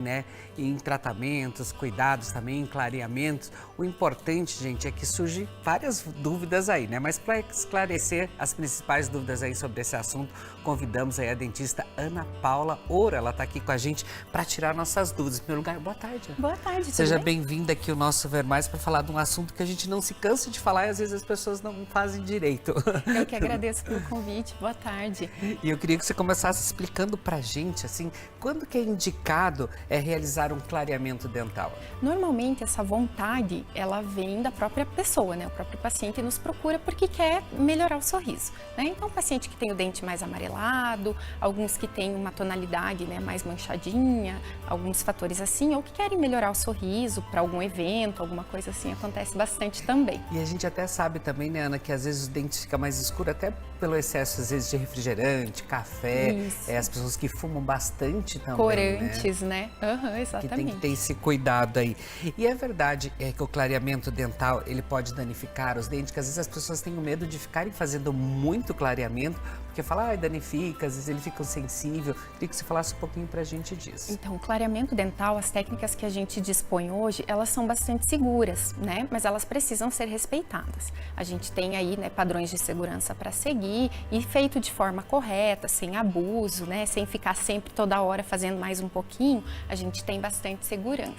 né, em tratamentos, cuidados também, em clareamentos. O importante, gente, é que surgem várias dúvidas aí, né? Mas para esclarecer as principais dúvidas aí sobre esse assunto, convidamos aí a dentista Ana Paula Ouro. Ela está aqui com a gente para tirar nossas dúvidas. Em primeiro lugar, boa tarde. Boa tarde, tudo Seja bem? bem-vinda aqui ao nosso Ver Mais para falar de um assunto que a gente não se cansa de falar e às vezes as pessoas não fazem direito. Eu que agradeço pelo convite, boa tarde. E eu queria que você começasse explicando pra gente, assim, quando que é indicado realizar um clareamento dental? Normalmente essa vontade, ela vem da própria pessoa, né? O próprio paciente nos procura porque quer melhorar o sorriso, né? Então, o paciente que tem o dente mais amarelado, alguns que têm uma tonalidade, né, mais manchadinha, alguns fatores assim, ou que querem melhorar o sorriso para algum evento, alguma coisa assim, acontece bastante também. E a gente até sabe também, né, Ana, que às vezes os dentes ficam mais escuros até pelo excesso, às vezes, de refrigerante, café, as pessoas que fumam bastante também, Corantes, né? Que tem Exatamente. que ter esse cuidado aí. E é verdade que o clareamento dental, ele pode danificar os dentes, que às vezes as pessoas têm medo de ficarem fazendo muito clareamento, porque fala, danifica, às vezes ele fica sensível. Queria que você falasse um pouquinho pra gente disso. Então, o clareamento dental, as técnicas que a gente dispõe hoje, elas são bastante seguras, né? Mas elas precisam ser respeitadas. A gente tem aí, né, padrões de segurança para seguir e feito de forma correta, sem abuso, né? Sem ficar sempre toda hora fazendo mais um pouquinho, a gente tem bastante segurança.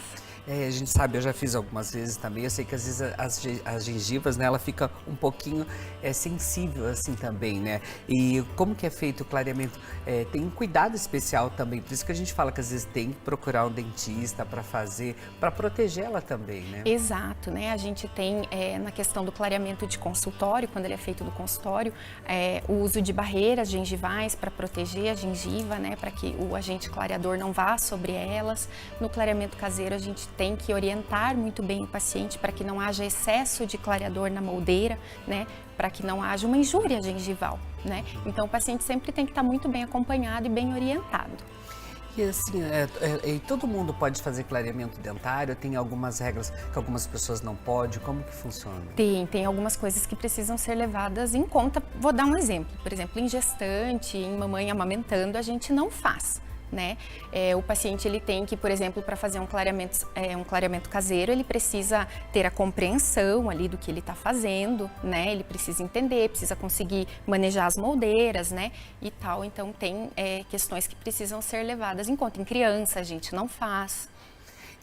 A gente sabe, eu já fiz algumas vezes também, eu sei que às vezes as gengivas, né, ela fica um pouquinho sensível assim também, né? E como que é feito o clareamento? Tem um cuidado especial também, por isso que a gente fala que às vezes tem que procurar um dentista para fazer, para proteger ela também, né? Exato, né? A gente tem na questão do clareamento de consultório, quando ele é feito no consultório, o uso de barreiras gengivais para proteger a gengiva, né? Para que o agente clareador não vá sobre elas. No clareamento caseiro, a gente tem que orientar muito bem o paciente para que não haja excesso de clareador na moldeira, né? Para que não haja uma injúria gengival, né? Então, o paciente sempre tem que estar muito bem acompanhado e bem orientado. E assim, todo mundo pode fazer clareamento dentário? Tem algumas regras que algumas pessoas não podem? Como que funciona? Tem algumas coisas que precisam ser levadas em conta. Vou dar um exemplo. Por exemplo, em gestante, em mamãe amamentando, a gente não faz, né? O paciente ele tem que, por exemplo, para fazer um clareamento caseiro, ele precisa ter a compreensão ali do que ele está fazendo, né? Ele precisa entender, precisa conseguir manejar as moldeiras, né? E tal. Então tem questões que precisam ser levadas em conta. Em criança a gente não faz.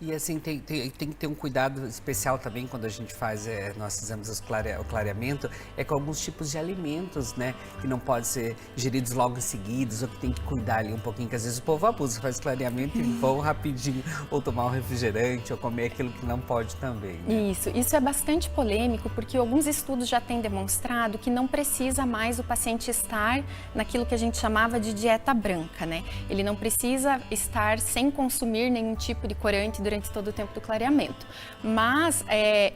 E assim, tem que ter um cuidado especial também quando a gente faz, nós fizemos o clareamento, com alguns tipos de alimentos, né? Que não podem ser ingeridos logo em seguida, ou que tem que cuidar ali um pouquinho, que às vezes o povo abusa, faz clareamento e vão rapidinho, ou tomar um refrigerante, ou comer aquilo que não pode também, né? Isso é bastante polêmico, porque alguns estudos já têm demonstrado que não precisa mais o paciente estar naquilo que a gente chamava de dieta branca, né? Ele não precisa estar sem consumir nenhum tipo de corante durante todo o tempo do clareamento. Mas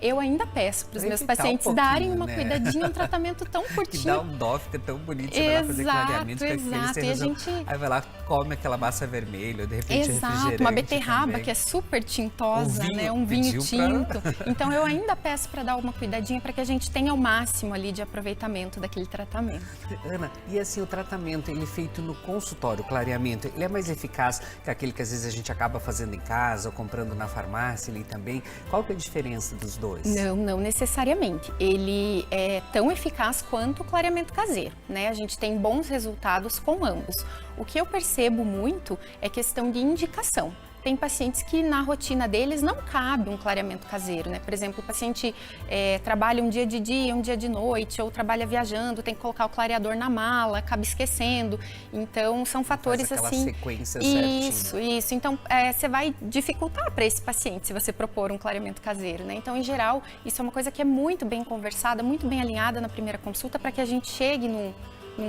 eu ainda peço para os meus pacientes darem uma cuidadinha, um tratamento tão curtinho. Que dá um dó, fica tão bonito, você vai lá fazer clareamento. Exato. E a gente... Aí vai lá, come aquela massa vermelha, de repente refrigerante uma beterraba também. Que é super tintosa, né? Um vinho tinto. Então eu ainda peço para dar uma cuidadinha para que a gente tenha o máximo ali de aproveitamento daquele tratamento. Ana, e assim, o tratamento, ele feito no consultório, o clareamento, ele é mais eficaz que aquele que às vezes a gente acaba fazendo em casa ou comprando na farmácia ali também? Qual que é a diferença dos dois? Não necessariamente. Ele é tão eficaz quanto o clareamento caseiro, né? A gente tem bons resultados com ambos. O que eu percebo muito é questão de indicação. Tem pacientes que na rotina deles não cabe um clareamento caseiro, né? Por exemplo, o paciente trabalha um dia de dia, um dia de noite, ou trabalha viajando, tem que colocar o clareador na mala, acaba esquecendo. Então, são fatores faz aquela assim... sequência Isso. Então, você vai dificultar para esse paciente se você propor um clareamento caseiro, né? Então, em geral, isso é uma coisa que é muito bem conversada, muito bem alinhada na primeira consulta para que a gente chegue num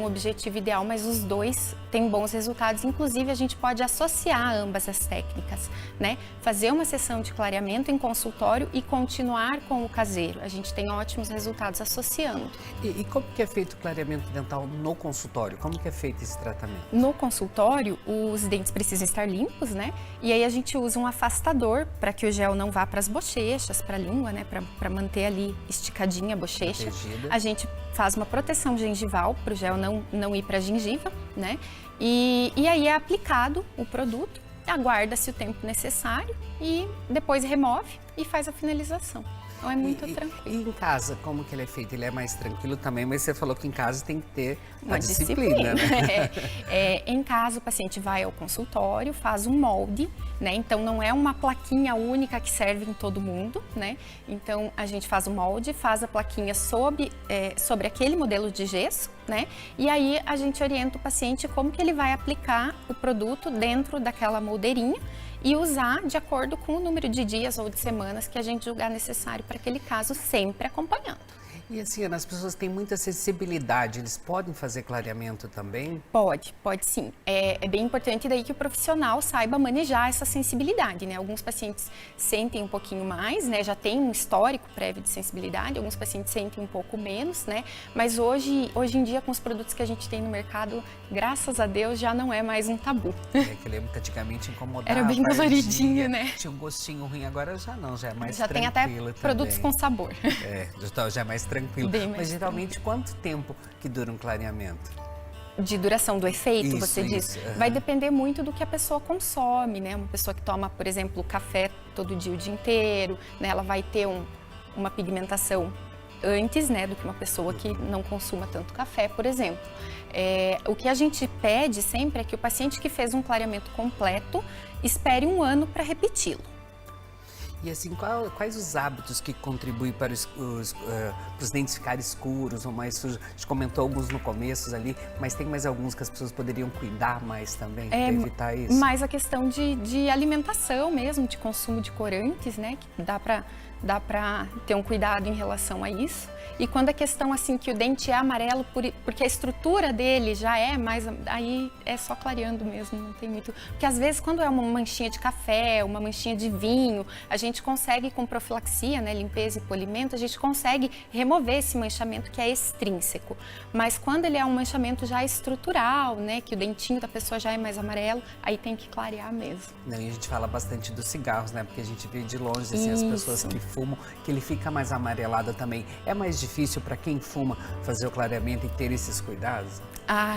objetivo ideal, mas os dois têm bons resultados. Inclusive, a gente pode associar ambas as técnicas, né? Fazer uma sessão de clareamento em consultório e continuar com o caseiro. A gente tem ótimos resultados associando. E como que é feito o clareamento dental no consultório? Como que é feito esse tratamento? No consultório, os dentes precisam estar limpos, né? E aí a gente usa um afastador para que o gel não vá para as bochechas, para a língua, né? Para manter ali esticadinha a bochecha. Protegida. A gente faz uma proteção gengival para o gel não ir para a gengiva, né? E aí é aplicado o produto aguarda-se o tempo necessário e depois remove e faz a finalização. Então é muito tranquilo. E em casa, como que ele é feito? Ele é mais tranquilo também, mas você falou que em casa tem que ter uma disciplina, né? Em casa, o paciente vai ao consultório, faz um molde, né? Então, não é uma plaquinha única que serve em todo mundo, né? Então, a gente faz o molde, faz a plaquinha sobre aquele modelo de gesso, né? E aí, a gente orienta o paciente como que ele vai aplicar o produto dentro daquela moldeirinha e usar de acordo com o número de dias ou de semanas que a gente julgar necessário para aquele caso, sempre acompanhando. E assim, Ana, as pessoas têm muita sensibilidade, eles podem fazer clareamento também? Pode sim. É bem importante daí que o profissional saiba manejar essa sensibilidade, né? Alguns pacientes sentem um pouquinho mais, né? Já tem um histórico prévio de sensibilidade, alguns pacientes sentem um pouco menos, né? Mas hoje em dia, com os produtos que a gente tem no mercado, graças a Deus, já não é mais um tabu. Que eu lembro que antigamente incomodava. Era bem coloridinho, né? Tinha um gostinho ruim, agora já não, já é mais já tranquilo. Já tem até também. produtos com sabor. Já é mais tranquilo. Mas geralmente, quanto tempo que dura um clareamento? De duração do efeito, você diz? Vai depender muito do que a pessoa consome, né? Uma pessoa que toma, por exemplo, café todo dia, o dia inteiro, né? Ela vai ter uma pigmentação antes, né, do que uma pessoa que não consuma tanto café, por exemplo. O que a gente pede sempre é que o paciente que fez um clareamento completo espere 1 ano para repeti-lo. E assim, quais os hábitos que contribuem para os dentes ficarem escuros ou mais sujos? A gente comentou alguns no começo ali, mas tem mais alguns que as pessoas poderiam cuidar mais também para evitar isso? Mais a questão de alimentação mesmo, de consumo de corantes, né? Que dá para ter um cuidado em relação a isso. E quando a questão assim que o dente é amarelo porque a estrutura dele já é mais, aí é só clareando mesmo, não tem muito. Porque às vezes quando é uma manchinha de café, uma manchinha de vinho, a gente consegue com profilaxia, né, limpeza e polimento, a gente consegue remover esse manchamento que é extrínseco. Mas quando ele é um manchamento já estrutural, né, que o dentinho da pessoa já é mais amarelo, aí tem que clarear mesmo. Não, e a gente fala bastante dos cigarros, né? Porque a gente vê de longe assim, as pessoas que fumam, que ele fica mais amarelado também. É mais difícil para quem fuma fazer o clareamento e ter esses cuidados?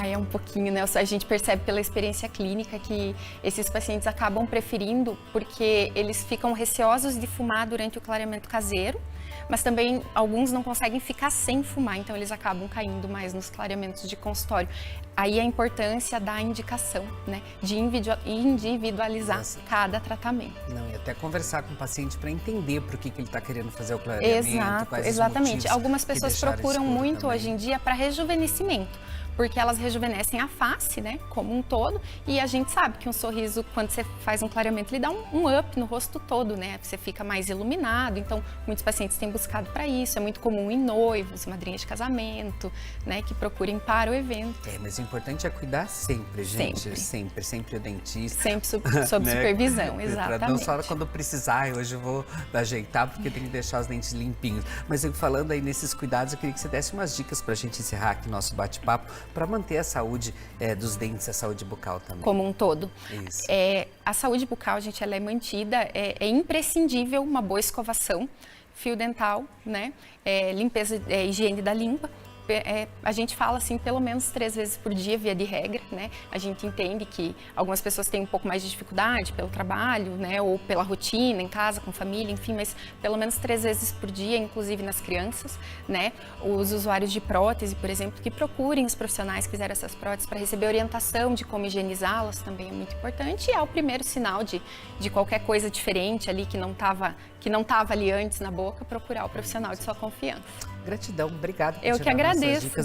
É um pouquinho, né? A gente percebe pela experiência clínica que esses pacientes acabam preferindo porque eles ficam receosos de fumar durante o clareamento caseiro, mas também alguns não conseguem ficar sem fumar, então eles acabam caindo mais nos clareamentos de consultório. Aí a importância da indicação, né? De individualizar cada tratamento. Não, e até conversar com o paciente para entender por que ele está querendo fazer o clareamento. Exatamente. Algumas pessoas procuram muito também. Hoje em dia para rejuvenescimento, porque elas rejuvenescem a face, né, como um todo, e a gente sabe que um sorriso, quando você faz um clareamento, ele dá um up no rosto todo, né, você fica mais iluminado, então muitos pacientes têm buscado para isso, é muito comum em noivos, madrinhas de casamento, né, que procurem para o evento. Mas o importante é cuidar sempre, gente, sempre o dentista. Sempre sob supervisão, exatamente. Não só quando precisar, hoje eu vou ajeitar, porque tem que deixar os dentes limpinhos. Mas falando aí nesses cuidados, eu queria que você desse umas dicas para a gente encerrar aqui nosso bate-papo, para manter a saúde dos dentes, a saúde bucal também. Como um todo. Isso. A saúde bucal, gente, ela é mantida, é imprescindível uma boa escovação, fio dental, né? Limpeza, higiene da língua. A gente fala assim pelo menos 3 vezes por dia, via de regra, né? A gente entende que algumas pessoas têm um pouco mais de dificuldade pelo trabalho, né? Ou pela rotina, em casa, com família, enfim, mas pelo menos 3 vezes por dia, inclusive nas crianças, né? Os usuários de prótese, por exemplo, que procurem os profissionais que fizeram essas próteses para receber orientação de como higienizá-las também é muito importante. E é o primeiro sinal de qualquer coisa diferente ali que não estava ali antes na boca, procurar o profissional de sua confiança. Gratidão, obrigado por Eu que agradeço. Dicas.